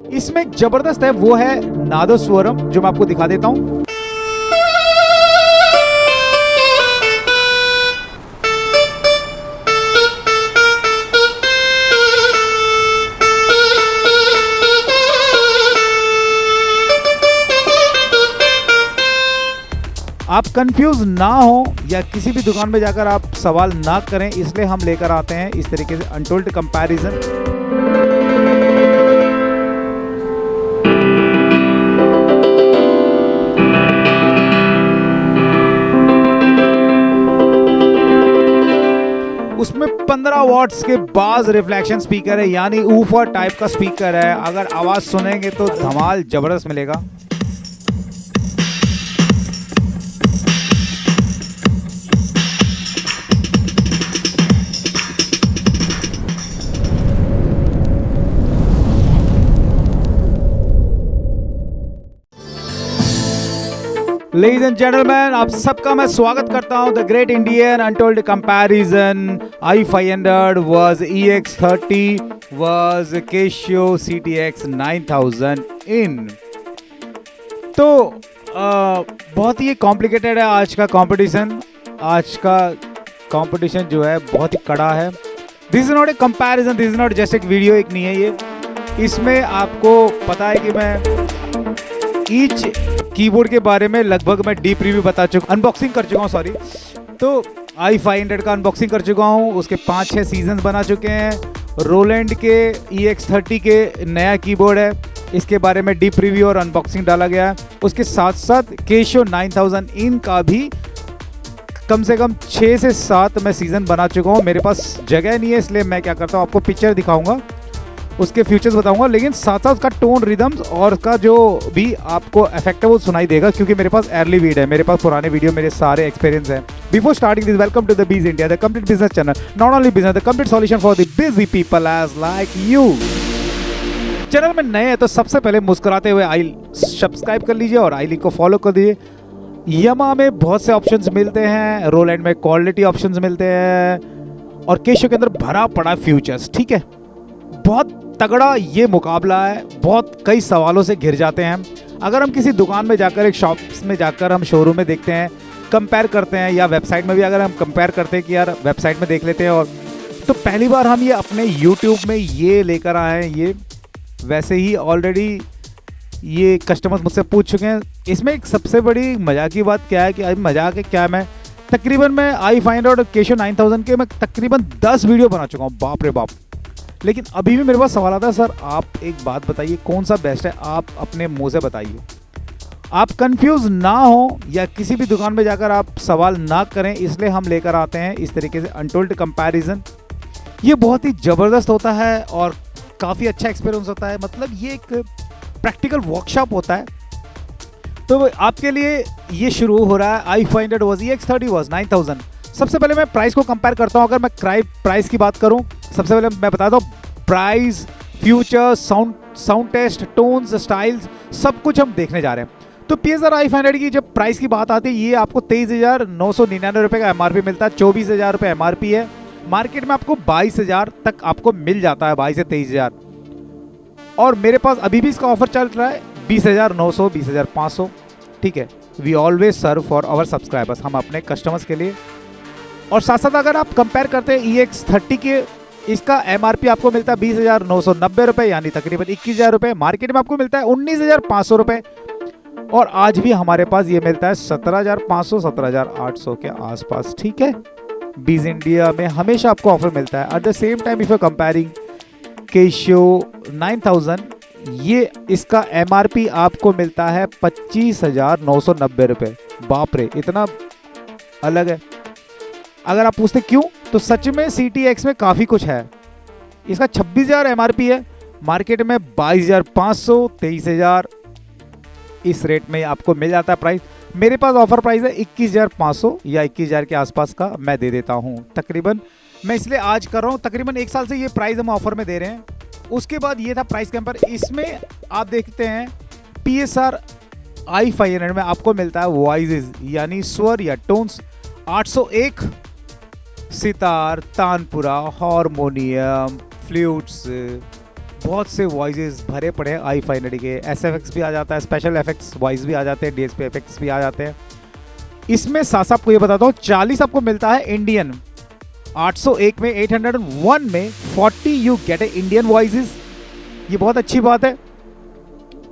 इसमें एक जबरदस्त है, वो है नादस्वरम, जो मैं आपको दिखा देता हूं। आप कंफ्यूज ना हो या किसी भी दुकान में जाकर आप सवाल ना करें, इसलिए हम लेकर आते हैं इस तरीके से अनटोल्ड कंपैरिजन। उसमें 15 वॉट्स के बाज रिफ्लेक्शन स्पीकर है, यानी ऊफर टाइप का स्पीकर है। अगर आवाज सुनेंगे तो धमाल जबरदस्त मिलेगा। Ladies and gentlemen, आप सबका मैं स्वागत करता हूं the great Indian untold comparison. i500 was EX30 was Casio CTX 9000 in। तो बहुत ही कॉम्प्लिकेटेड है आज का कंपटीशन। आज का कंपटीशन जो है बहुत ही कड़ा है। This is not a comparison, this is not just एक वीडियो, एक नहीं है ये। इसमें आपको पता है कि मैं ईच कीबोर्ड के बारे में लगभग मैं डीप रिव्यू बता चुका, अनबॉक्सिंग कर चुका हूँ, सॉरी। तो i500 का अनबॉक्सिंग कर चुका हूँ, उसके 5-6 सीजन्स बना चुके हैं। रोलैंड के EX30 के नया कीबोर्ड है, इसके बारे में डीप रिव्यू और अनबॉक्सिंग डाला गया है। उसके साथ साथ Casio 9000 इन का भी कम से कम 6 से 7 मैं सीजन बना चुका हूँ। मेरे पास जगह नहीं है, इसलिए मैं क्या करता हूँ, आपको पिक्चर दिखाऊंगा, उसके फीचर्स बताऊंगा, लेकिन साथ साथ उसका टोन, रिदम्स और का जो भी आपको इफेक्टिव सुनाई देगा, क्योंकि मेरे पास अर्ली वीड है, मेरे पास पुराने वीडियो, मेरे सारे एक्सपीरियंस हैं। Before starting this, welcome to the Beej India, the complete business channel, not only business, the complete solution for the busy people as like you. Channel में नए हैं तो सबसे पहले मुस्कुराते हुए आई सब्सक्राइब कर लीजिए और आई लिंक को फॉलो कर दीजिए। यामा में बहुत से ऑप्शंस मिलते हैं, रोलैंड में क्वालिटी ऑप्शंस मिलते हैं और Casio के अंदर भरा पड़ा फ्यूचर्स। ठीक है, बहुत तगड़ा ये मुकाबला है, बहुत कई सवालों से घिर जाते हैं। अगर हम किसी दुकान में जाकर, एक शॉप्स में जाकर, हम शोरूम में देखते हैं, कंपेयर करते हैं, या वेबसाइट में भी अगर हम कंपेयर करते हैं कि यार वेबसाइट में देख लेते हैं, और तो पहली बार हम ये अपने YouTube में ये लेकर आए हैं। ये वैसे ही ऑलरेडी ये कस्टमर्स मुझसे पूछ चुके हैं। इसमें एक सबसे बड़ी मजाक की बात क्या है कि अभी मजाक है क्या, मैं तकरीबन मैं i500 और Casio 9000 के मैं तकरीबन 10 वीडियो बना चुका हूँ, बाप रे बाप। लेकिन अभी भी मेरे पास सवाल आता है, सर आप एक बात बताइए कौन सा बेस्ट है, आप अपने मुंह से बताइए। आप कंफ्यूज ना हो या किसी भी दुकान में जाकर आप सवाल ना करें, इसलिए हम लेकर आते हैं इस तरीके से अनटोल्ड कंपैरिजन। ये बहुत ही ज़बरदस्त होता है और काफ़ी अच्छा एक्सपीरियंस होता है, मतलब ये एक प्रैक्टिकल वर्कशॉप होता है। तो आपके लिए ये शुरू हो रहा है। i500 was EX30 was 9000। सबसे पहले मैं प्राइस को कंपेयर करता हूं। अगर मैं प्राइस की बात करूं, सबसे पहले मैं बताता हूं price, future, sound test, tones, styles, सब कुछ हम देखने जा रहे हैं। तो PSR i500 की जब प्राइस की बात आती है, ये आपको 23,999 रुपये का MRP मिलता है। 24,000 रुपये MRP है। मार्केट में आपको 22,000 तक आपको मिल जाता है, 22 से 23,000। और मेरे पास अभी भी इसका ऑफर चल रहा है 20,900, 20,500। ठीक है, we always serve for our subscribers, हम अपने कस्टमर्स के लिए। और साथ साथ अगर आप कंपेयर करते हैं EX30 के, इसका MRP आपको मिलता है 20,990 रुपये, यानी तकरीबन 21,000 रुपये। मार्केट में आपको मिलता है 19,500 रुपये। और आज भी हमारे पास ये मिलता है 17,500, 17,800 के आसपास। ठीक है, बीज इंडिया में हमेशा आपको ऑफर मिलता है। Eight the same time if you comparing Casio 9000, ये इसका MRP आपको मिलता है 25,990 रुपये। बाप रे, इतना अलग है। अगर आप पूछते क्यों, तो सच में CTX में काफ़ी कुछ है। इसका 26,000 MRP है, मार्केट में 22,500, 23,000 इस रेट में आपको मिल जाता है प्राइस। मेरे पास ऑफर प्राइस है 21,500 या 21,000 के आसपास का मैं दे देता हूँ तकरीबन। मैं इसलिए आज कर रहा हूँ, तकरीबन 1 साल से ये प्राइस हम ऑफर में दे रहे हैं। उसके बाद ये था प्राइस कैंपर। इसमें आप देखते हैं PSR i500 में आपको मिलता है वॉइसेस, यानी स्वर या tones 801, sitar, tanpura, harmonium, flutes, बहुत से वॉइसेस भरे पड़े हैं i500 के। SFX भी आ जाता है, स्पेशल एफेक्ट्स वॉइस भी आ जाते हैं, DSP एफेक्ट्स भी आ जाते हैं। इसमें साथ आपको ये बताता हूँ 40 आपको मिलता है इंडियन, 801 में, 801 में 40 you get A Indian voices. ये बहुत अच्छी बात है।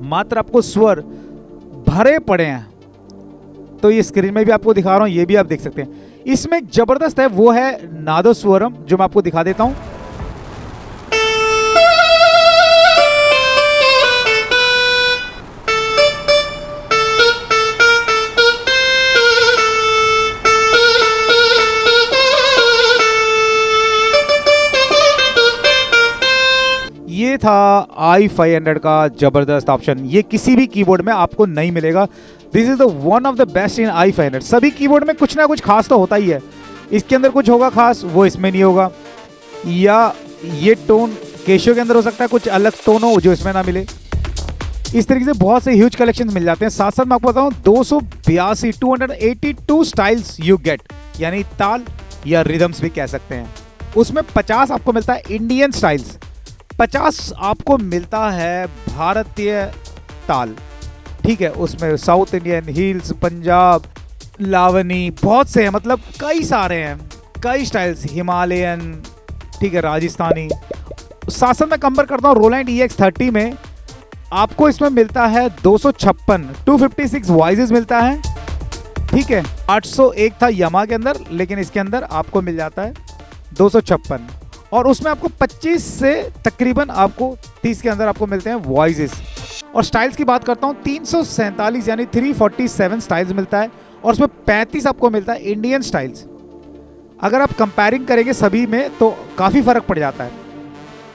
मात्र आपको स्वर भरे पड़े हैं, तो ये स्क्रीन में भी आपको दिखा रहा हूँ, ये भी आप देख सकते हैं। इसमें एक जबरदस्त है, वो है नादस्वरम, जो मैं आपको दिखा देता हूँ। ये था i500 का जबरदस्त ऑप्शन। ये किसी भी कीबोर्ड में आपको नहीं मिलेगा। This is the one of the best in i500। सभी कीबोर्ड में कुछ ना कुछ खास तो होता ही है, इसके अंदर कुछ होगा खास, वो इसमें नहीं होगा। या ये टोन केशियो के अंदर हो सकता है, कुछ अलग टोन हो जो इसमें ना मिले। इस तरीके से बहुत से ह्यूज कलेक्शन मिल जाते हैं। साथ साथ मैं आपको बताऊं 282 स्टाइल्स यू गेट, यानी ताल या रिदम्स भी कह सकते हैं। उसमें 50 आपको मिलता है इंडियन स्टाइल्स, 50 आपको मिलता है भारतीय ताल, ठीक है। उसमें south Indian, hills, Punjab, Lavani, बहुत से हैं, मतलब कई सारे हैं, कई स्टाइल्स, हिमालयन, ठीक है, राजस्थानी। साथ साथ मैं कंपेयर करता हूँ रोलैंड EX30 में, आपको इसमें मिलता है 256 वॉइसेस मिलता है, ठीक है। 801 था यमा के अंदर, लेकिन इसके अंदर आपको मिल जाता है 256, और उसमें आपको 25 से तकरीबन आपको 30 के अंदर आपको मिलते हैं वॉइसेस। और स्टाइल्स की बात करता हूँ 347 यानी 347 स्टाइल्स मिलता है, और उसमें 35 आपको मिलता है इंडियन स्टाइल्स। अगर आप कंपेयरिंग करेंगे सभी में तो काफ़ी फ़र्क पड़ जाता है,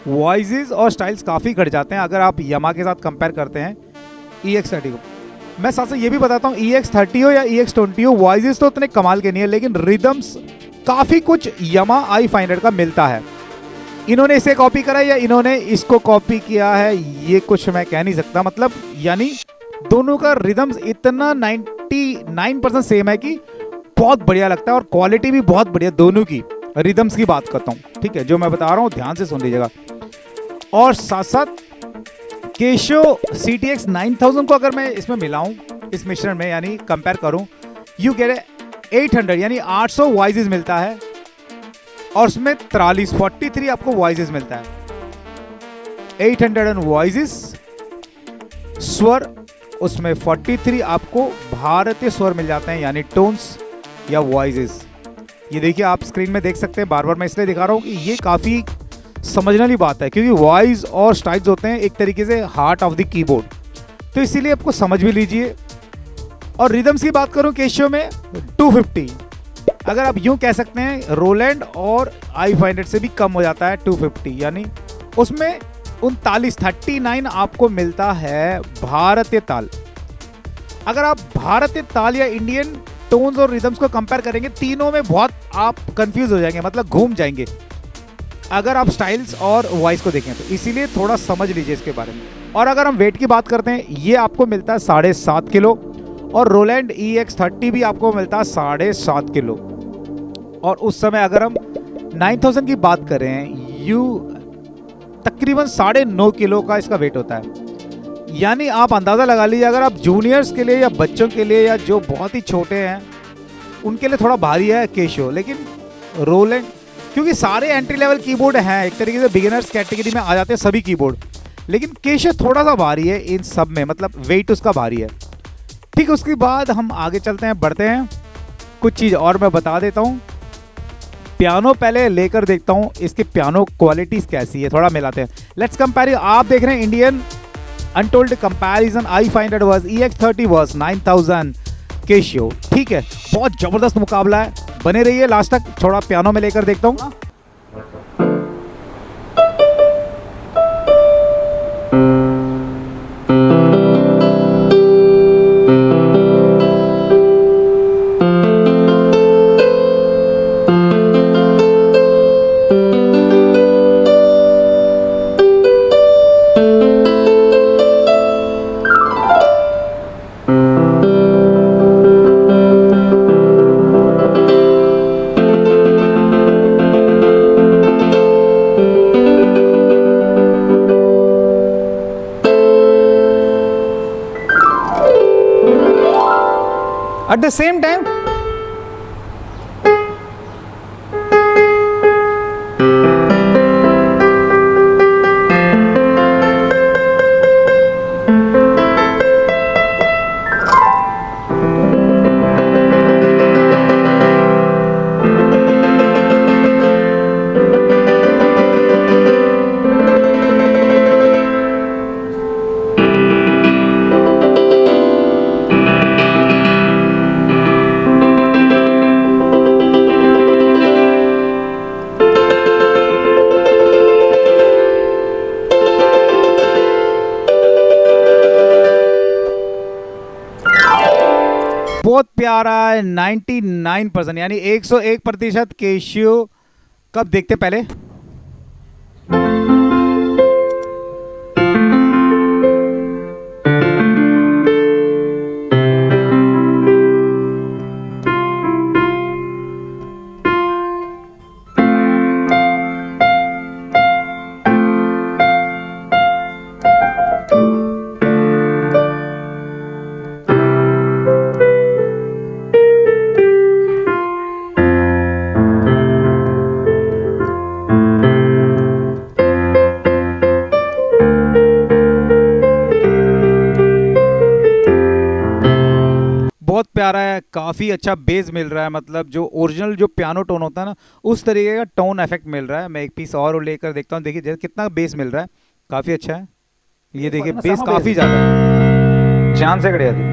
वॉइसेस और स्टाइल्स काफ़ी घट जाते हैं अगर आप यमा के साथ कंपेयर करते हैं EX30 को। मैं साथ साथ ये भी बताता हूँ EX30 हो या EX20 हो, वॉइसेस तो उतने कमाल के नहीं है, लेकिन रिदम्स काफ़ी कुछ यमा i500 का मिलता है। इन्होंने इसे कॉपी करा या इन्होंने इसको कॉपी किया है, ये कुछ मैं कह नहीं सकता। मतलब यानी दोनों का रिदम्स इतना 99% सेम है कि बहुत बढ़िया लगता है, और क्वालिटी भी बहुत बढ़िया दोनों की। रिदम्स की बात करता हूँ, ठीक है, जो मैं बता रहा हूँ ध्यान से सुन लीजिएगा। और साथ साथ केशियो CTX 9000 को अगर मैं इसमें मिलाऊं, इस मिश्रण में, यानी कंपेयर करूं, यू गेट 800 यानी 800 वॉइसेस मिलता है, और उसमें 43 आपको वॉइसेस मिलता है। 800 वॉइसेस स्वर, उसमें 43 आपको भारतीय स्वर मिल जाते हैं, यानी टोन्स या वॉइसेस। ये देखिए आप स्क्रीन में देख सकते हैं, बार बार मैं इसलिए दिखा रहा हूँ कि ये काफ़ी समझने वाली बात है, क्योंकि वॉइस और स्टाइल्स होते हैं एक तरीके से हार्ट ऑफ द कीबोर्ड, तो इसीलिए आपको समझ भी लीजिए। और रिदम्स की बात करूं केशियो में 250, अगर आप यूं कह सकते हैं रोलैंड और i500 से भी कम हो जाता है 250, यानी उसमें 39 आपको मिलता है भारतीय ताल। अगर आप भारतीय ताल या इंडियन टोन्स और रिदम्स को कंपेयर करेंगे, तीनों में बहुत आप कंफ्यूज हो जाएंगे, मतलब घूम जाएंगे अगर आप स्टाइल्स और वॉइस को देखें तो, इसीलिए थोड़ा समझ लीजिए इसके बारे में। और अगर हम वेट की बात करते हैं, ये आपको मिलता है 7.5 किलो, और रोलैंड EX30 भी आपको मिलता है 7.5 किलो। और उस समय अगर हम 9000 की बात करें, तकरीबन 9.5 किलो का इसका वेट होता है। यानी आप अंदाज़ा लगा लीजिए, अगर आप जूनियर्स के लिए या बच्चों के लिए या जो बहुत ही छोटे हैं उनके लिए थोड़ा भारी है केशियो, लेकिन रोलैंड, क्योंकि सारे एंट्री लेवल कीबोर्ड हैं, एक तरीके से बिगिनर्स कैटेगरी में आ जाते हैं सभी कीबोर्ड, लेकिन केशियो थोड़ा सा भारी है इन सब में, मतलब वेट उसका भारी है। ठीक, उसके बाद हम आगे चलते हैं, बढ़ते हैं। कुछ चीज़ और मैं बता देता हूँ। पियानो पहले लेकर देखता हूँ इसके पियानो क्वालिटीज़ कैसी है, थोड़ा मिलाते हैं। Let's compare. आप देख रहे हैं Indian untold comparison, i500 versus EX30 versus 9000 Casio. ठीक है, बहुत ज़बरदस्त मुकाबला है, बने रहिए लास्ट तक। थोड़ा पियानो में लेकर देखता हूँ। At the same time, बहुत प्यारा है 99%, यानी 101% केशियो। कब देखते पहले? बहुत प्यारा है, काफ़ी अच्छा बेस मिल रहा है, मतलब जो ओरिजिनल जो पियानो टोन होता है ना, उस तरीके का टोन इफेक्ट मिल रहा है। मैं एक पीस और लेकर देखता हूँ, देखिए कितना बेस मिल रहा है, काफ़ी अच्छा है। ये देखिए बेस काफ़ी ज़्यादा है, जान से कड़िया थी,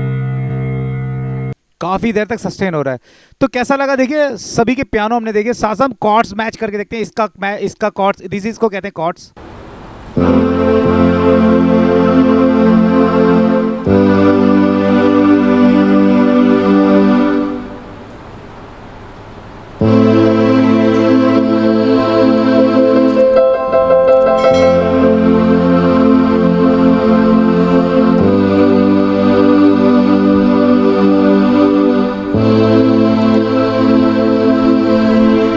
काफ़ी देर तक सस्टेन हो रहा है। तो कैसा लगा देखिए सभी के पियानो हमने देखे, साथ साथ कॉर्ड्स मैच करके देखते हैं। इसका कॉर्ड्स, दिस इसको कहते हैं कॉर्ड्स।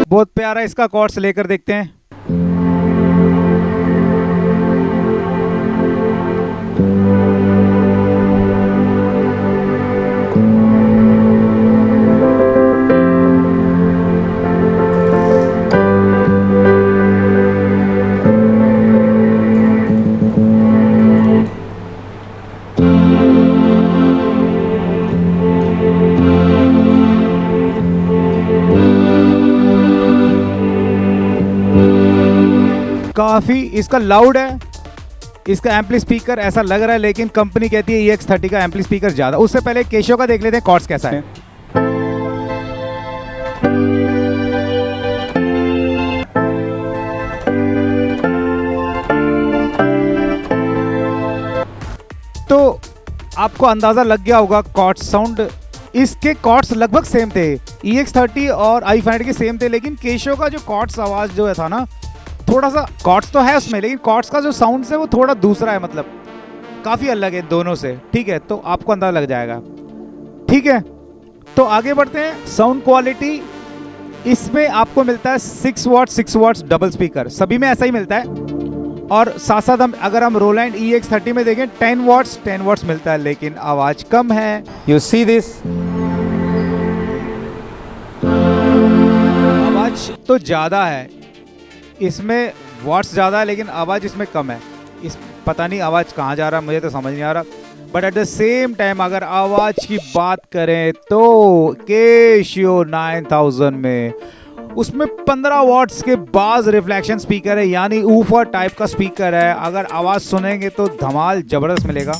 बहुत प्यारा इसका कॉर्ड्स लेकर देखते हैं। काफ़ी इसका लाउड है, इसका एम्पली स्पीकर ऐसा लग रहा है, लेकिन कंपनी कहती है EX30 का एम्पली स्पीकर ज़्यादा। उससे पहले केशियो का देख लेते हैं कॉर्ड्स कैसा है। तो आपको अंदाज़ा लग गया होगा कॉर्ड साउंड, इसके कॉर्ड्स लगभग सेम थे, EX30 और i500 के सेम थे, लेकिन केशियो का जो कॉर्ड्स आवाज़ जो है था ना, थोड़ा सा कॉर्ड्स तो है उसमें, लेकिन कॉर्ड्स का जो साउंड है वो थोड़ा दूसरा है, मतलब काफ़ी अलग है दोनों से। ठीक है, तो आपको अंदाजा लग जाएगा। ठीक है, तो आगे बढ़ते हैं। साउंड क्वालिटी इसमें आपको मिलता है 6 वॉट्स डबल स्पीकर, सभी में ऐसा ही मिलता है। और साथ साथ अगर हम रोलैंड EX30 में देखें 10 वॉट्स मिलता है, लेकिन आवाज़ कम है। यू सी दिस, आवाज़ तो ज़्यादा है, इसमें वॉट्स ज़्यादा है लेकिन आवाज़ इसमें कम है। इस पता नहीं आवाज़ कहाँ जा रहा है, मुझे तो समझ नहीं आ रहा। But at the same time अगर आवाज़ की बात करें तो केशियो 9000 में उसमें 15 वॉट्स के बाज रिफ्लेक्शन स्पीकर है, यानी ऊफर टाइप का स्पीकर है। अगर आवाज़ सुनेंगे तो धमाल ज़बरदस्त मिलेगा।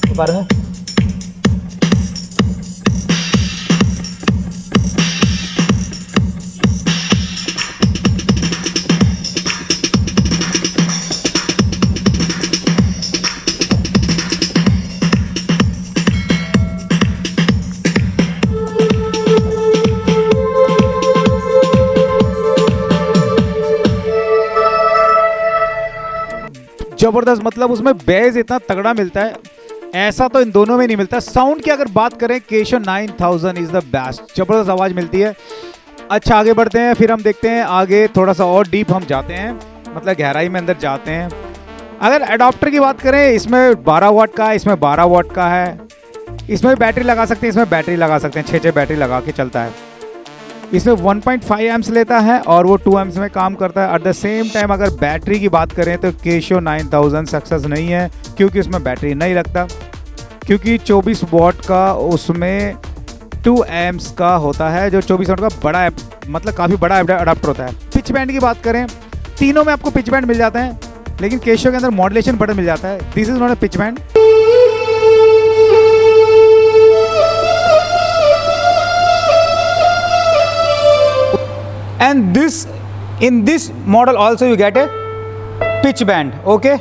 जबरदस्त, मतलब उसमें बेस इतना तगड़ा मिलता है, ऐसा तो इन दोनों में नहीं मिलता। साउंड की अगर बात करें केशियो 9000 इज द बेस्ट, जबरदस्त आवाज़ मिलती है। अच्छा आगे बढ़ते हैं, फिर हम देखते हैं आगे थोड़ा सा और डीप हम जाते हैं, मतलब गहराई में अंदर जाते हैं। अगर एडाप्टर की बात करें इसमें 12 वाट का है, इसमें 12 वाट का है, इसमें बैटरी लगा सकते हैं, इसमें बैटरी लगा सकते हैं, 6 बैटरी लगा के चलता है। इसमें 1.5 एम्प्स लेता है और वो 2 एम्प्स में काम करता है। एट द सेम टाइम अगर बैटरी की बात करें तो केशो 9000 सक्सेस नहीं है, क्योंकि उसमें बैटरी नहीं लगता, क्योंकि 24 वॉट का उसमें 2 एम्प्स का होता है, जो 24 वॉट का बड़ा मतलब काफ़ी बड़ा अडाप्टर होता है। पिच बैंड की बात करें, तीनों में आपको पिच बैंड मिल जाता है, लेकिन केशो के अंदर मॉड्यूलेशन बटन मिल जाता है। This is not a pitch band. And in this model also you get a pitch band, okay?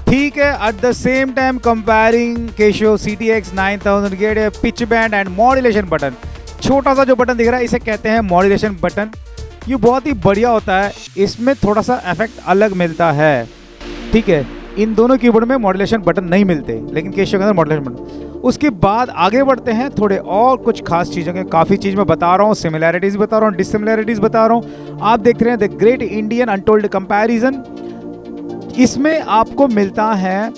ठीक है, at the same time comparing Casio CTX 9000 get a pitch band and modulation button। छोटा सा जो button दिख रहा है इसे कहते हैं मॉड्यूलेशन बटन। ये बहुत ही बढ़िया होता है, इसमें थोड़ा सा इफेक्ट अलग मिलता है। ठीक है, इन दोनों कीबोर्ड में मॉड्यूलेशन बटन नहीं मिलते, लेकिन केशो के अंदर मॉड्यूलेशन बटन। उसके बाद आगे बढ़ते हैं थोड़े और कुछ खास चीज़ों के। काफ़ी चीज़ मैं बता रहा हूँ, सिमिलैरिटीज़ बता रहा हूँ, डिससिमिलैरिटीज़ बता रहा हूँ। आप देख रहे हैं the great Indian untold comparison. इसमें आपको मिलता है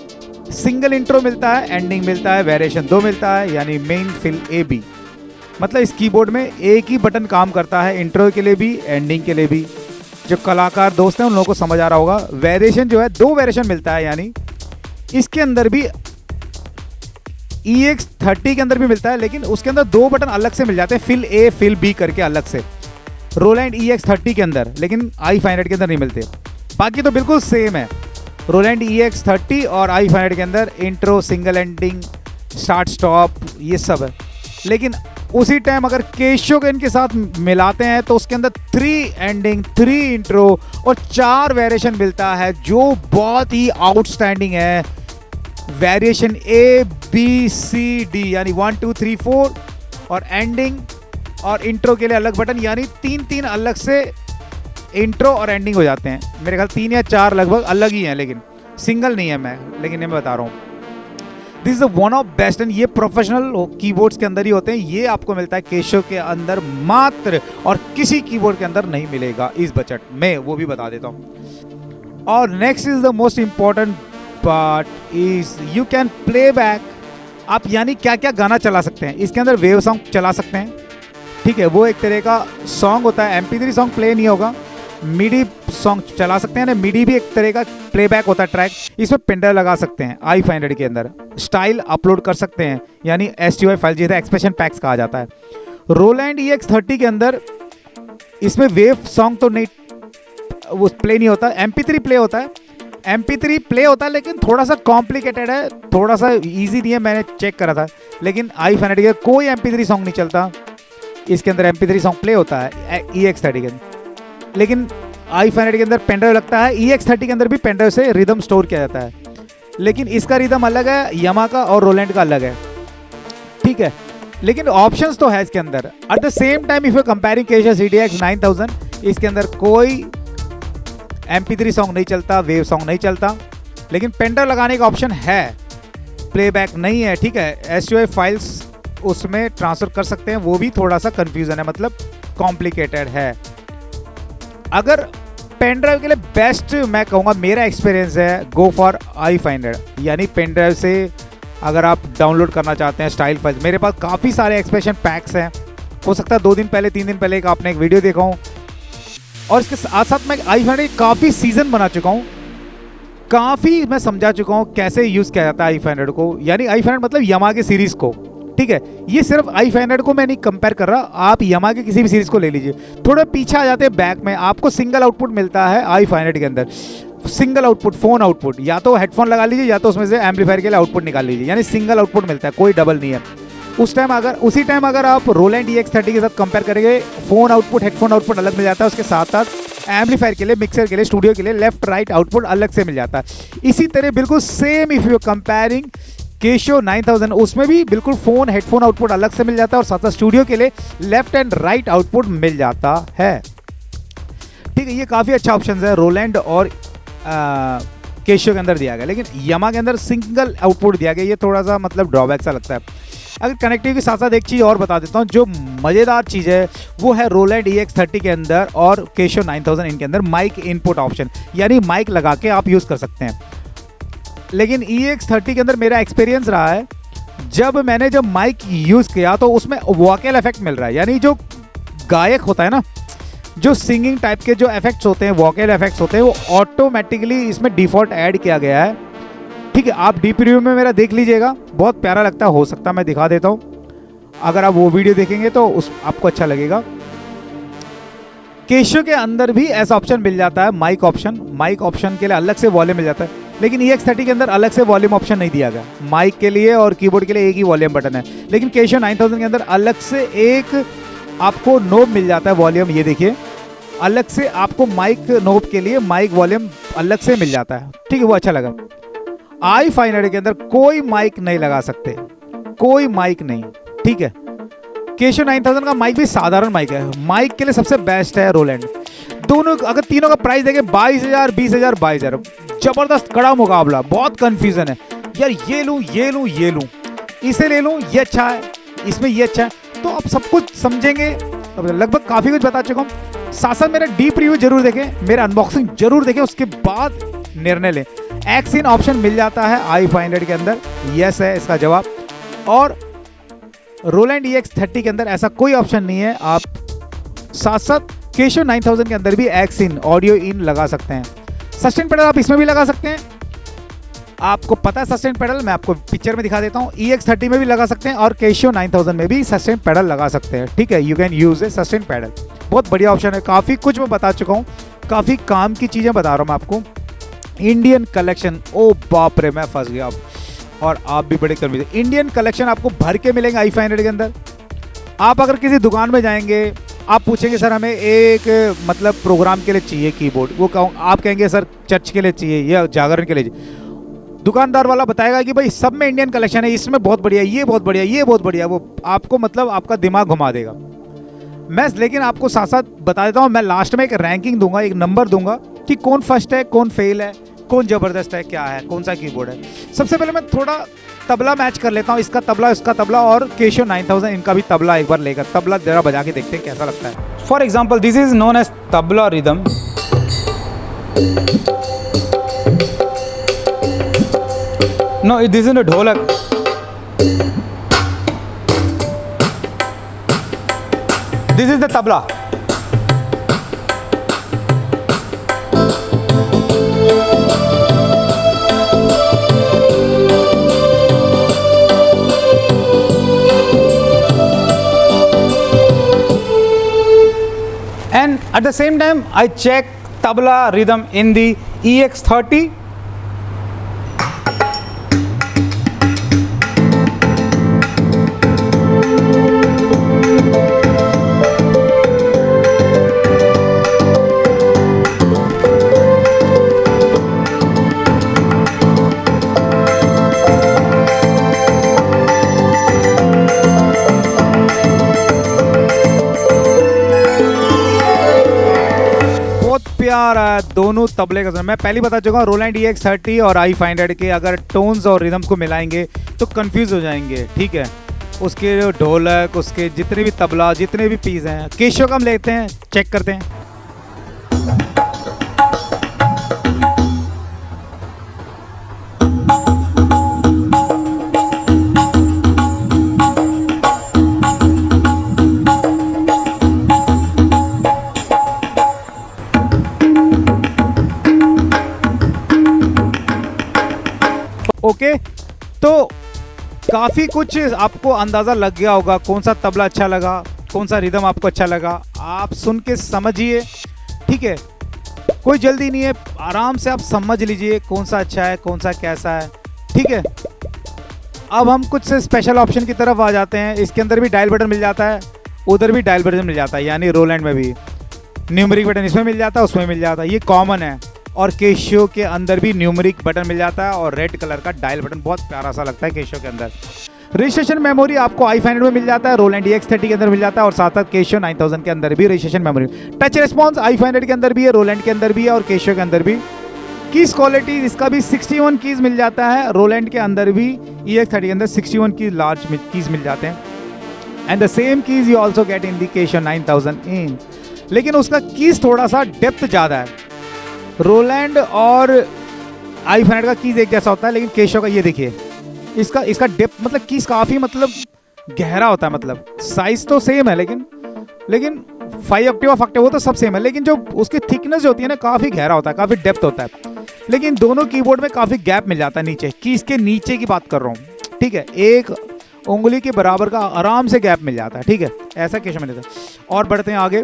सिंगल इंट्रो मिलता है, एंडिंग मिलता है, वेरिएशन 2 मिलता है, यानी मेन फिल ए बी। मतलब इस कीबोर्ड में एक ही बटन काम करता है, इंट्रो के लिए भी, एंडिंग के लिए भी। जो कलाकार दोस्त हैं उन लोगों को समझ आ रहा होगा। वेरिएशन जो है 2 वेरिएशन मिलता है, यानी इसके अंदर भी EX30 के अंदर भी मिलता है, लेकिन उसके अंदर 2 बटन अलग से मिल जाते हैं, फिल ए फिल बी करके अलग से, रोलैंड EX30 के अंदर, लेकिन i500 के अंदर नहीं मिलते। बाकी तो बिल्कुल सेम है, रोलैंड EX30 और i500 के अंदर intro, single ending, start stop, ये सब है। लेकिन उसी टाइम अगर केशो के इनके साथ मिलाते हैं तो उसके अंदर 3 एंडिंग, 3 इंट्रो और 4 वेरिएशन मिलता है, जो बहुत ही आउटस्टैंडिंग है। Variation A B C D यानी 1 2 3 4 और एंडिंग और इंट्रो के लिए अलग बटन, यानी 3 अलग से इंट्रो और एंडिंग हो जाते हैं। मेरे ख्याल 3 या 4 लगभग अलग ही हैं, लेकिन सिंगल नहीं है मैं, लेकिन मैं बता रहा हूँ। This is one of best, and ये प्रोफेशनल कीबोर्ड्स के अंदर ही होते हैं। ये आपको मिलता है केशो के अंदर मात्र, और किसी कीबोर्ड के अंदर नहीं मिलेगा इस बजट में, वो भी बता देता हूँ। और next is the most important part is you can play back. आप यानी क्या क्या गाना चला सकते हैं, इसके अंदर वेव सॉन्ग चला सकते हैं। ठीक है, वो एक तरह का सॉन्ग होता है, MP3 सॉन्ग प्ले नहीं होगा, मिडी सॉन्ग चला सकते हैं ना। मिडी भी एक तरह का प्लेबैक होता है ट्रैक। इसमें पेनड्राइव लगा सकते हैं i500 के अंदर, स्टाइल अपलोड कर सकते हैं, यानी STY फाइल जिसे एक्सप्रेशन पैक्स कहा जाता है। रोलैंड EX30 के अंदर इसमें वेव सॉन्ग तो नहीं, वो प्ले नहीं होता, MP3 प्ले होता है। MP3 प्ले होता है, लेकिन थोड़ा सा कॉम्प्लिकेटेड है, थोड़ा सा ईजी नहीं है, मैंने चेक करा था। लेकिन i500 के कोई MP3 सॉन्ग नहीं चलता, इसके अंदर MP3 सॉन्ग प्ले होता है EX30 के अंदर। लेकिन i500 के अंदर पेनड्राइव लगता है, EX30 के अंदर भी पेनड्राइव से रिदम स्टोर किया जाता है, लेकिन इसका रिदम अलग है, यामा का और रोलैंड का अलग है। ठीक है, लेकिन ऑप्शंस तो है इसके अंदर। At the same time if you comparing Casio CTX 9000, इसके अंदर कोई MP3 सॉन्ग नहीं चलता, वेव सॉन्ग नहीं चलता, लेकिन पेनड्राइव लगाने का ऑप्शन है, प्लेबैक नहीं है। ठीक है, STY फाइल्स उसमें ट्रांसफर कर सकते हैं, वो भी थोड़ा सा कंफ्यूजन है, मतलब कॉम्प्लिकेटेड है। अगर पेन ड्राइव के लिए बेस्ट मैं कहूँगा, मेरा एक्सपीरियंस है, गो फॉर i500, यानी पेन ड्राइव से अगर आप डाउनलोड करना चाहते हैं स्टाइल फाइल्स। मेरे पास काफ़ी सारे एक्सप्रेशन पैक्स हैं, हो सकता है 2 दिन पहले 3 दिन पहले एक आपने एक वीडियो देखा हूँ, और इसके साथ साथ मैं i500 काफ़ी सीजन बना चुका हूँ, काफ़ी मैं समझा चुका हूँ कैसे यूज़ किया जाता है i500 को, यानी i500 मतलब यामा के सीरीज़ को। ठीक है, ये सिर्फ i500 को मैं नहीं कंपेयर कर रहा, आप यामा के किसी भी सीरीज को ले लीजिए। थोड़ा पीछे आ जाते हैं बैक में, आपको सिंगल आउटपुट मिलता है i500 के अंदर, सिंगल आउटपुट, फोन आउटपुट, या तो हेडफोन लगा लीजिए या तो उसमें से एम्पलीफायर के लिए आउटपुट निकाल लीजिए, यानी सिंगल आउटपुट मिलता है, कोई डबल नहीं है। उसी टाइम अगर आप रोलैंड EX30 के साथ कंपेयर करेंगे, फोन आउटपुट, हेडफोन आउटपुट अलग मिल जाता है, उसके साथ साथ एम्पलीफायर के लिए, मिक्सर के लिए, स्टूडियो के लिए लेफ्ट राइट आउटपुट अलग से मिल जाता है। इसी तरह बिल्कुल same if you comparing Kesho 9000, उसमें भी बिल्कुल फोन हेडफोन आउटपुट अलग से मिल जाता है, और साथ साथ स्टूडियो के लिए लेफ्ट एंड राइट आउटपुट मिल जाता है। ठीक है, ये काफ़ी अच्छा ऑप्शन है रोलैंड और केशियो के अंदर दिया गया, लेकिन यामा के अंदर सिंगल आउटपुट दिया गया। ये थोड़ा सा मतलब ड्रॉबैक सा लगता है। अगर कनेक्टिविटी के साथ साथ एक चीज़ और बता देता हूँ, जो मज़ेदार चीज़ है वो है रोलैंड EX30 के अंदर और केशियो 9000 इनके अंदर माइक इनपुट ऑप्शन, यानी माइक लगा के आप यूज़ कर सकते हैं। लेकिन EX30 के अंदर मेरा एक्सपीरियंस रहा है, जब माइक यूज़ किया तो उसमें वोकल इफेक्ट मिल रहा है, यानी जो गायक होता है ना, जो सिंगिंग टाइप के जो इफेक्ट्स होते हैं, वोकल इफेक्ट्स होते हैं, वो ऑटोमेटिकली इसमें डिफ़ॉल्ट ऐड किया गया है। ठीक है, आप डीप रिव्यू में मेरा देख लीजिएगा, बहुत प्यारा लगता है। हो सकता है मैं दिखा देता हूँ, अगर आप वो वीडियो देखेंगे तो आपको अच्छा लगेगा। केशियो के अंदर भी ऐसा ऑप्शन मिल जाता है, माइक ऑप्शन के लिए अलग से वॉल्यूम मिल जाता है, लेकिन EX30 के अंदर अलग से वॉल्यूम ऑप्शन नहीं दिया गया। माइक के लिए और कीबोर्ड के लिए एक ही वॉल्यूम बटन है, लेकिन केशियो 9000 के अंदर अलग से एक आपको नोब मिल जाता है वॉल्यूम। ये देखिए, अलग से आपको माइक नोब के लिए माइक वॉल्यूम अलग से मिल जाता है। ठीक है, वो अच्छा लगा। i500 के अंदर कोई माइक नहीं लगा सकते, कोई माइक नहीं। ठीक है, केशियो 9000 का माइक भी साधारण माइक है, माइक के लिए सबसे बेस्ट है रोलैंड। दोनों अगर तीनों का प्राइस देखें 22,000, 20,000, 22,000, जबरदस्त कड़ा मुकाबला। बहुत कंफ्यूजन है यार, ये लूं, इसे ले लूं, ये अच्छा है, इसमें ये अच्छा है, तो आप सब कुछ समझेंगे। लगभग काफ़ी कुछ बता चुका हूँ। साथ साथ मेरा डीप रिव्यू जरूर देखें, मेरा अनबॉक्सिंग जरूर देखें, उसके बाद निर्णय लें। एक्स-इन ऑप्शन मिल जाता है i500 के अंदर, यस है इसका जवाब। और रोलैंड EX30 के अंदर ऐसा कोई ऑप्शन नहीं है। आप साथ साथ केशियो 9000 के अंदर भी एक्स-इन, ऑडियो इन लगा सकते हैं। सस्टेन पेडल आप इसमें भी लगा सकते हैं, आपको पता है सस्टेन पेडल, मैं आपको पिक्चर में दिखा देता हूँ। EX30 में भी लगा सकते हैं और केशियो 9000 में भी सस्टेन पेडल लगा सकते हैं। ठीक है, you can use A sustain pedal, बहुत बढ़िया ऑप्शन है। काफ़ी कुछ मैं बता चुका हूँ, काफ़ी काम की चीज़ें बता रहा हूँ मैं आपको। इंडियन कलेक्शन, ओ बाप रे, मैं फंस गया अब, और आप भी बड़े कंफ्यूज। इंडियन कलेक्शन आपको भर के मिलेंगे i500 के अंदर। आप अगर किसी दुकान में जाएंगे, आप पूछेंगे सर हमें एक मतलब प्रोग्राम के लिए चाहिए कीबोर्ड, वो आप कहेंगे सर चर्च के लिए चाहिए या जागरण के लिए। दुकानदार वाला बताएगा कि भाई सब में इंडियन कलेक्शन है, इसमें बहुत बढ़िया, ये बहुत बढ़िया, ये बहुत बढ़िया। वो आपको मतलब आपका दिमाग घुमा देगा। मैं लेकिन आपको साथ साथ बता देता हूँ, मैं लास्ट में एक रैंकिंग दूंगा, एक नंबर दूंगा कि कौन फर्स्ट है, कौन फेल है, कौन ज़बरदस्त है, क्या है, कौन सा कीबोर्ड है। सबसे पहले मैं थोड़ा तबला मैच कर लेता हूँ, इसका तबला, इसका तबला, और केशियो 9000 इनका भी तबला एक बार लेकर तबला जरा बजा के देखते हैं कैसा लगता है। For example, this is known as tabla rhythm. No, this is a dholak. This is the tabla. And at the same time, I check tabla rhythm in the EX30. प्यारा है दोनों तबले का। मैं पहले बता चुका हूँ, रोलैंड EX30 और i500 के अगर टोन्स और रिदम को मिलाएंगे तो कंफ्यूज हो जाएंगे। ठीक है, उसके जो ढोलक, उसके जितने भी तबला, जितने भी पीस हैं। केशियो का हम लेते हैं, चेक करते हैं। ओके, तो काफ़ी कुछ आपको अंदाज़ा लग गया होगा कौन सा तबला अच्छा लगा, कौन सा रिदम आपको अच्छा लगा। आप सुन के समझिए, ठीक है, कोई जल्दी नहीं है, आराम से आप समझ लीजिए कौन सा अच्छा है, कौन सा कैसा है। ठीक है, अब हम कुछ स्पेशल ऑप्शन की तरफ आ जाते हैं। इसके अंदर भी डायल बटन मिल जाता है, उधर भी डायल बटन मिल जाता है, यानी रोलैंड में भी न्यूमेरिक बटन इसमें मिल जाता है, उसमें मिल जाता है, ये कॉमन है। और केशियो के अंदर भी न्यूमेरिक बटन मिल जाता है और रेड कलर का डायल बटन, बहुत प्यारा सा लगता है केशियो के अंदर। रजिस्ट्रेशन मेमोरी आपको i500 में मिल जाता है, रोलैंड EX30 के अंदर मिल जाता है, और साथ साथ केशियो 9000 के अंदर भी registration memory. Touch response i500 के अंदर भी है, रोलैंड के अंदर भी है और केशियो के अंदर भी। कीज क्वालिटी इसका भी 61 कीज मिल जाता है। रोलैंड के अंदर भी EX30 के अंदर 61 कीज लार्ज कीज मिल जाते हैं। And the same keys you also get in the Casio 9000 इन, लेकिन उसका कीज थोड़ा सा डेप्थ ज़्यादा है। रोलैंड और i500 का कीज एक जैसा होता है, लेकिन Casio का ये देखिए इसका डेप्थ मतलब कीज काफ़ी मतलब गहरा होता है। मतलब साइज तो सेम है, लेकिन 5 ऑक्टेव ऑफ ऑक्टेव वो तो सब सेम है, लेकिन जो उसकी थिकनेस जो होती है ना काफ़ी गहरा होता है, काफ़ी डेप्थ होता है। लेकिन दोनों कीबोर्ड में काफ़ी गैप मिल जाता है नीचे, कीज के नीचे की बात कर रहा हूँ, ठीक है। एक उंगली के बराबर का आराम से गैप मिल जाता है, ठीक है। ऐसा Casio में देता है। और बढ़ते हैं आगे,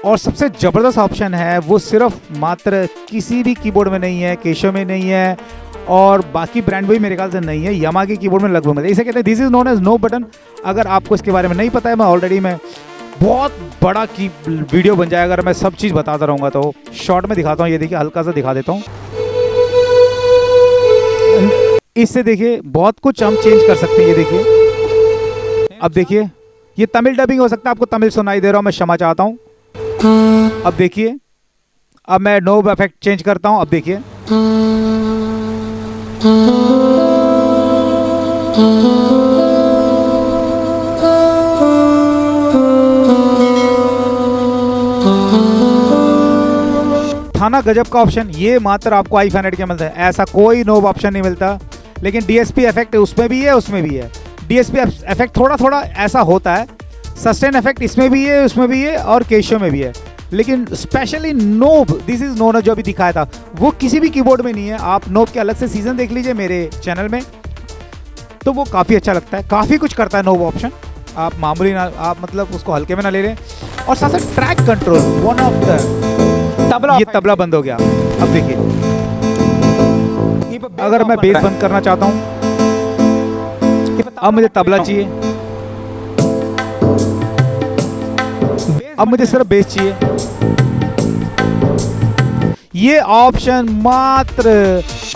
और सबसे ज़बरदस्त ऑप्शन है वो सिर्फ मात्र किसी भी कीबोर्ड में नहीं है, Casio में नहीं है, और बाकी ब्रांड भी मेरे ख्याल से नहीं है। यामा के कीबोर्ड में लगभग मिलता है। इसे कहते हैं this is known as knob button. अगर आपको इसके बारे में नहीं पता है, मैं बहुत बड़ा की वीडियो बन जाएगा अगर मैं सब चीज़ बताता रहूँगा। तो शॉर्ट में दिखाता हूँ, ये देखिए हल्का सा दिखा देता हूँ। इससे देखिए बहुत कुछ हम चेंज कर सकते हैं। ये देखिए, अब देखिए ये तमिल डबिंग हो सकता है, आपको तमिल सुनाई दे रहा हूँ, मैं क्षमा चाहता हूँ। अब देखिए, अब मैं नोब इफेक्ट चेंज करता हूँ। अब देखिए थाना गजब का ऑप्शन, ये मात्र आपको i500 के मिलता है। ऐसा कोई नोब ऑप्शन नहीं मिलता। लेकिन DSP इफेक्ट उसमें भी है, उसमें भी है। DSP इफेक्ट थोड़ा थोड़ा ऐसा होता है। सस्टेन इफेक्ट इसमें भी है, उसमें भी है, और Casio में भी है। लेकिन specially knob, this is known जो अभी दिखाया था, वो किसी भी कीबोर्ड में नहीं है। आप नोब के अलग से सीजन देख लीजिए मेरे चैनल में, तो वो काफ़ी अच्छा लगता है। काफ़ी कुछ करता है नोब ऑप्शन। आप मामूली ना, आप मतलब उसको हल्के में ना ले लें। और साथ साथ track control, one of the tabla, ये तबला बंद हो गया। अब देखिए, अगर मैं बेस बंद करना चाहता हूँ, अब मुझे तबला चाहिए, अब मुझे सिर्फ बेस चाहिए। ये ऑप्शन मात्र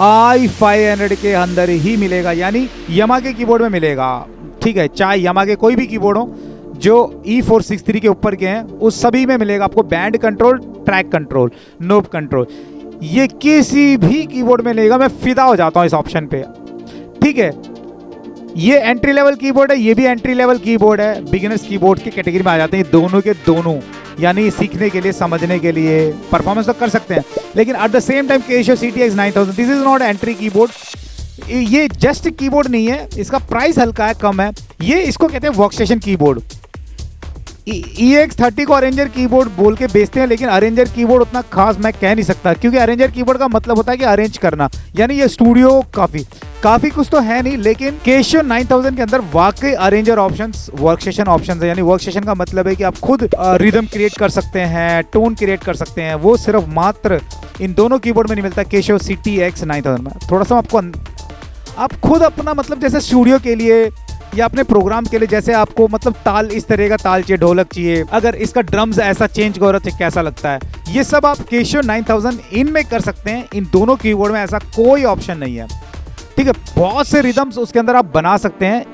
i500 के अंदर ही मिलेगा, यानी यामा के कीबोर्ड में मिलेगा, ठीक है। चाहे यामा के कोई भी कीबोर्ड हो जो E463 के ऊपर के हैं, उस सभी में मिलेगा आपको band control, track control, knob control. ये किसी भी कीबोर्ड में मिलेगा। मैं फिदा हो जाता हूँ इस ऑप्शन पे, ठीक है। ये एंट्री लेवल कीबोर्ड है, ये भी एंट्री लेवल कीबोर्ड है। बिगिनर्स कीबोर्ड की कैटेगरी में आ जाते हैं दोनों के दोनों, यानी सीखने के लिए, समझने के लिए, परफॉर्मेंस तो कर सकते हैं। लेकिन eight the same time Casio CTX 9000, this is not entry keyboard. ये जस्ट कीबोर्ड नहीं है, इसका प्राइस हल्का है, कम है। ये इसको कहते हैं वर्कस्टेशन कीबोर्ड। EX30 को अरेंजर कीबोर्ड बोल के बेचते हैं, लेकिन अरेंजर कीबोर्ड उतना खास मैं कह नहीं सकता, क्योंकि अरेंजर कीबोर्ड का मतलब होता है कि अरेंज करना, यानी ये स्टूडियो काफ़ी कुछ तो है नहीं। लेकिन Casio 9000 के अंदर वाकई अरेंजर ऑप्शंस, वर्कस्टेशन ऑप्शंस है। यानी वर्कस्टेशन का मतलब है कि आप खुद रिदम क्रिएट कर सकते हैं, टोन क्रिएट कर सकते हैं। वो सिर्फ मात्र इन दोनों कीबोर्ड में नहीं मिलता, Casio CTX 9000 में। थोड़ा सा आपको, आप खुद अपना मतलब जैसे स्टूडियो के लिए या अपने प्रोग्राम के लिए, जैसे आपको मतलब ताल, इस तरह का ताल चाहिए, ढोलक चाहिए, अगर इसका ड्रम्स ऐसा चेंज करो तो कैसा लगता है, ये सब आप Casio 9000 इन में कर सकते हैं। इन दोनों कीबोर्ड में ऐसा कोई ऑप्शन नहीं है, ठीक है। बहुत से रिदम्स उसके अंदर आप बना सकते हैं,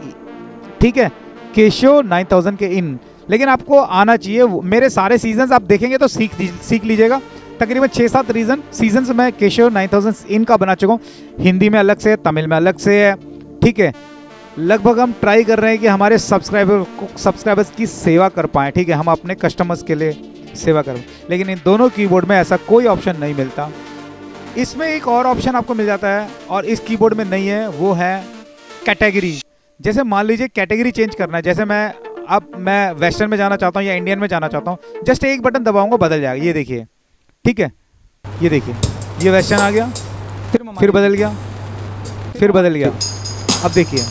ठीक है, Casio 9000 के इन। लेकिन आपको आना चाहिए। मेरे सारे सीजन्स आप देखेंगे तो सीख लीजिएगा। तकरीबन 6-7 सीजन्स मैं Casio 9000 इन का बना चुका हूँ। हिंदी में अलग से, तमिल में अलग से है, ठीक है। लगभग हम ट्राई कर रहे हैं कि हमारे सब्सक्राइबर्स की सेवा कर पाएँ, ठीक है। हम अपने कस्टमर्स के लिए सेवा करें, लेकिन इन दोनों कीबोर्ड में ऐसा कोई ऑप्शन नहीं मिलता। इसमें एक और ऑप्शन आपको मिल जाता है और इस कीबोर्ड में नहीं है, वो है कैटेगरी। जैसे मान लीजिए कैटेगरी चेंज करना है, जैसे मैं वेस्टर्न में जाना चाहता हूँ या इंडियन में जाना चाहता हूँ, जस्ट एक बटन दबाऊंगा, बदल जाएगा। ये देखिए, ठीक है, ये देखिए, ये वेस्टर्न आ गया, फिर बदल गया, फिर बदल गया। अब देखिए,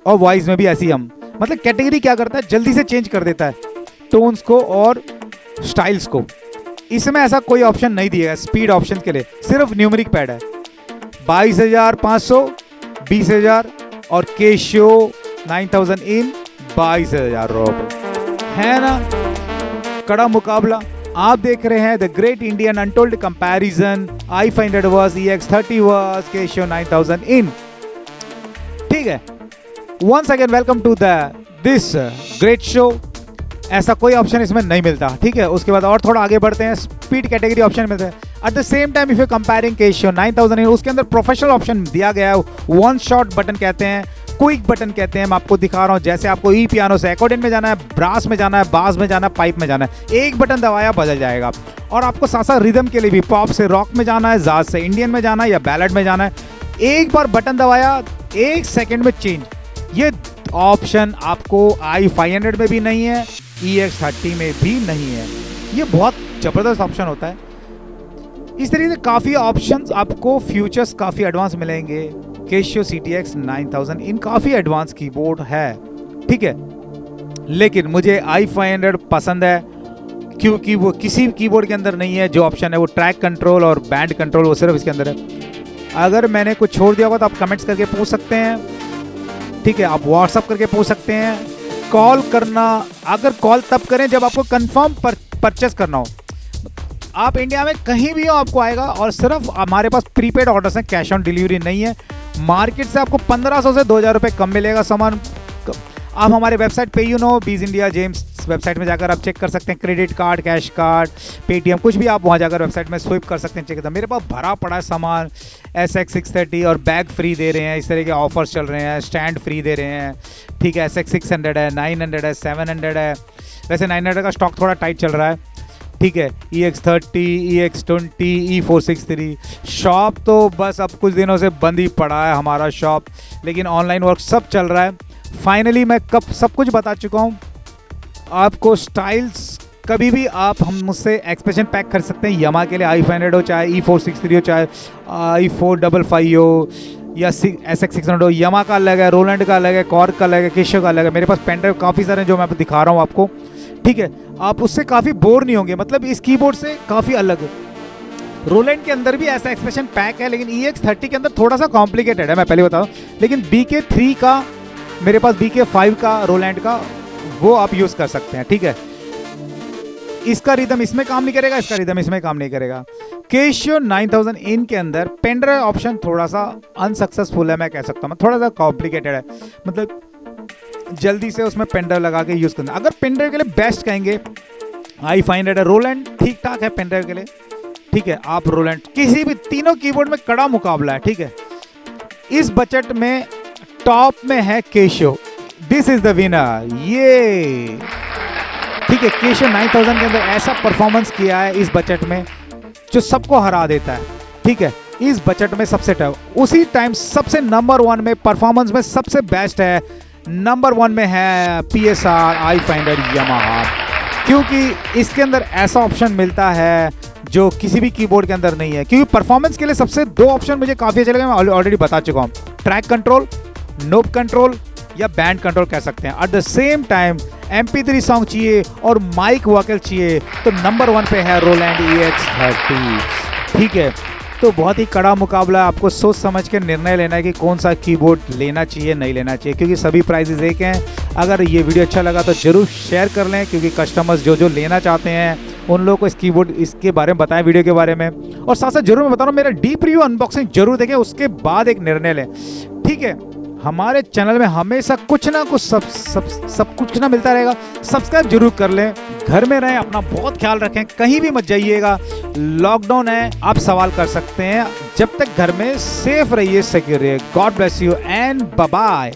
और वॉइस में भी ऐसी हम मतलब कैटेगरी क्या करता है, जल्दी से चेंज कर देता है टोन्स को और स्टाइल्स को। इसमें ऐसा कोई ऑप्शन नहीं दिया है स्पीड ऑप्शन के लिए, सिर्फ न्यूमेरिक पैड है। 22,500, 20,000 और Casio 9000 इन 22,000 रुपये, है ना। कड़ा मुकाबला। आप देख रहे हैं the great Indian untold comparison, i500 versus EX30 versus Casio 9000 इन, ठीक है। Once again welcome to this great show। ऐसा कोई ऑप्शन इसमें नहीं मिलता, ठीक है। उसके बाद और थोड़ा आगे बढ़ते हैं, स्पीड कैटेगरी ऑप्शन मिलता है। Eight the same time if you comparing cashew 9000, उसके अंदर प्रोफेशनल ऑप्शन दिया गया है, वन शॉट बटन कहते हैं, क्विक बटन कहते हैं। मैं आपको दिखा रहा हूँ, जैसे आपको ई पियानो से अकॉर्डियन में जाना है, ब्रास में जाना है, बास में जाना है, पाइप में जाना है, एक बटन दबाया बदल जाएगा। और आपको साथ साथ रिदम के लिए भी पॉप से रॉक में जाना है, जाज से इंडियन में जाना है या बैलेड में जाना है, एक बार बटन दबाया 1 सेकंड में चेंज। ये ऑप्शन आपको i500 में भी नहीं है, EX30 में भी नहीं है। ये बहुत ज़बरदस्त ऑप्शन होता है। इस तरीके से काफ़ी ऑप्शंस आपको फीचर्स काफ़ी एडवांस मिलेंगे। केशियो CTX 9000 इन काफ़ी एडवांस कीबोर्ड है, ठीक है, लेकिन मुझे i500 पसंद है क्योंकि वो किसी कीबोर्ड के अंदर नहीं है। जो ऑप्शन है वो ट्रैक कंट्रोल और बैंड कंट्रोल वो सिर्फ इसके अंदर है। अगर मैंने कुछ छोड़ दिया होगा तो आप कमेंट्स करके पूछ सकते हैं, ठीक है, आप व्हाट्सअप करके पूछ सकते हैं। कॉल करना, अगर कॉल तब करें जब आपको कंफर्म परचेस करना हो। आप इंडिया में कहीं भी हो आपको आएगा, और सिर्फ हमारे पास प्रीपेड ऑर्डर्स हैं, कैश ऑन डिलीवरी नहीं है। मार्केट से आपको 1500 से 2000 रुपये कम मिलेगा सामान। आप हमारे वेबसाइट पे बीज इंडिया जेम्स वेबसाइट में जाकर आप चेक कर सकते हैं, credit card, cash card, Paytm, कुछ भी आप वहाँ जाकर वेबसाइट में स्विप कर सकते हैं, चेक करते हैं। मेरे पास भरा पड़ा है सामान, SX 630 और बैग फ्री दे रहे हैं, इस तरह के ऑफर्स चल रहे हैं, स्टैंड फ्री दे रहे हैं, ठीक है। SX 600 है, 900 है, 700 है। वैसे 900 का स्टॉक थोड़ा टाइट चल रहा है, ठीक है। EX30, EX20, E463। शॉप तो बस अब कुछ दिनों से बंद ही पड़ा है हमारा शॉप, लेकिन ऑनलाइन वर्क सब चल रहा है। फाइनली मैं कब सब कुछ बता चुका हूँ आपको। स्टाइल्स कभी भी आप हम मुझसे एक्सप्रेशन पैक कर सकते हैं। यमा के लिए i500 हो, चाहे E463 हो, चाहे i455 हो या SX 600 हो। यमा का अलग है, रोलैंड का अलग है, कॉर्क का अलग है, केशियो का अलग है। मेरे पास पेन ड्राइव काफ़ी सारे हैं जो मैं दिखा रहा हूँ आपको, ठीक है। आप उससे काफ़ी बोर नहीं होंगे, मतलब इस कीबोर्ड से काफ़ी अलग है। रोलैंड के अंदर भी ऐसा एक्सप्रेशन पैक है, लेकिन EX30 के अंदर थोड़ा सा कॉम्प्लिकेटेड है, मैं पहले बताऊँ। लेकिन BK3 का, मेरे पास BK5 का रोलैंड का, वो आप यूज़ कर सकते हैं, ठीक है। इसका रिदम इसमें काम नहीं करेगा, इसका रिदम इसमें काम नहीं करेगा। केशियो 9000 इन के अंदर पेन ड्राइव ऑप्शन थोड़ा सा अनसक्सेसफुल है, मैं कह सकता हूँ, थोड़ा सा कॉम्प्लिकेटेड है, मतलब जल्दी से उसमें पेन ड्राइव लगा के यूज़ करना। अगर पेन ड्राइव के लिए बेस्ट कहेंगे i500 है। रोलैंड ठीक ठाक है पेन ड्राइव के लिए, ठीक है। आप रोलैंड किसी भी, तीनों कीबोर्ड में कड़ा मुकाबला है, ठीक है। इस बजट में टॉप में है cashew, this is the winner, ये ठीक है। केशियो 9000 के अंदर ऐसा परफॉर्मेंस किया है इस बजट में जो सबको हरा देता है, ठीक है। इस बजट में सबसे टफ, उसी टाइम सबसे नंबर 1 में परफॉर्मेंस में सबसे बेस्ट है, नंबर 1 में है PSR i500 Yamaha, क्योंकि इसके अंदर ऐसा ऑप्शन मिलता है जो किसी भी कीबोर्ड के अंदर नहीं है। क्योंकि परफॉर्मेंस के लिए सबसे 2 ऑप्शन मुझे काफ़ी अच्छे लगे, मैं ऑलरेडी बता चुका हूँ, ट्रैक कंट्रोल, नोब कंट्रोल या बैंड कंट्रोल कह सकते हैं। Eight the same time MP3 song चाहिए और माइक वोकल चाहिए तो नंबर 1 पे है रोलैंड EX30, ठीक है। तो बहुत ही कड़ा मुकाबला है, आपको सोच समझ के निर्णय लेना है कि कौन सा कीबोर्ड लेना चाहिए, नहीं लेना चाहिए, क्योंकि सभी प्राइजेस एक हैं। अगर ये वीडियो अच्छा लगा तो ज़रूर शेयर कर लें, क्योंकि कस्टमर्स जो लेना चाहते हैं उन लोगों को इस कीबोर्ड इसके बारे में बताएं, वीडियो के बारे में। और साथ साथ जरूर मैं बता रहा हूँ, मेरा डीप रिव्यू अनबॉक्सिंग जरूर देखें, उसके बाद एक निर्णय लें, ठीक है। हमारे चैनल में हमेशा कुछ ना कुछ सब कुछ ना मिलता रहेगा, सब्सक्राइब जरूर कर लें। घर में रहें, अपना बहुत ख्याल रखें, कहीं भी मत जाइएगा, लॉकडाउन है, आप सवाल कर सकते हैं। जब तक घर में सेफ रहिए, सिक्योर रहिए। God bless you and bye bye.